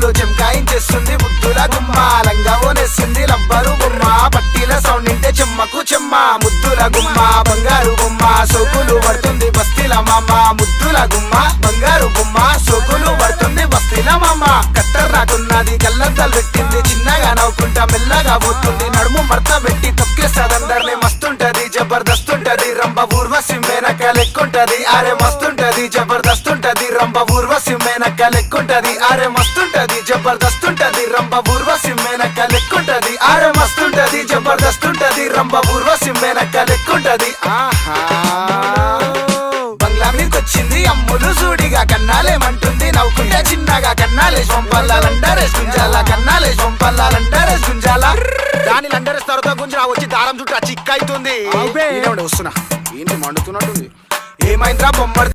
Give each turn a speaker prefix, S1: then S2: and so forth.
S1: రంగులు చెంకాయించేస్తుంది ముద్దుల గుమ్మ లంగా ఓనేస్తుంది లబ్బరు బొమ్మ పట్టీల సౌండ్ ఇంటే చెమ్మకు చెమ్మ ముద్దుల గుమ్మ బంగారు బొమ్మ సోకులు పడుతుంది బస్తీల మామ ముద్దుల గుమ్మ బంగారు బొమ్మ సోకులు పడుతుంది బస్తీల మామ కట్టర్ నాకున్నది కళ్ళద్దాలు పెట్టింది చిన్నగా నవ్వుకుంటా మెల్లగా పోతుంది నడుము మడత పెట్టి తొక్కేస్తదందరినీ మస్తుంటది జబర్దస్త్ ఉంటది రంభ ఊర్వశి మేనక లెక్కుంటది అరే మస్తుంటది జబర్దస్త్ ఉంటది రంభ ఊర్వశి మేనక లెక్కుంటది అరే మస్తుంటది జబర్దస్త్ ఉంటది రంభ ఊర్వశి మేనక లెక్కుంటది అరే మస్తుంటది జబర్దస్త్ ఉంటది రంభ ఊర్వశి మేనక లెక్కుంటది ఆహా బంగ్లా మీదకొచ్చింది అమ్ములు సూడిగా కన్నాలేమంటుంది నవ్వుకుంటే చిన్నగా కన్నాలేసి పంపల్లాలంటారేసి గుంజాల కన్నాలేసి పంపల్లాలంటారేసి గుంజాల దాని లండరేసి తర్వాత గుంజా వచ్చి దారం చుట్టూ చిక్క అవుతుంది వస్తున్నా ఏంటి మండుతున్నట్టుంది ఏమైందిరా బొమ్మ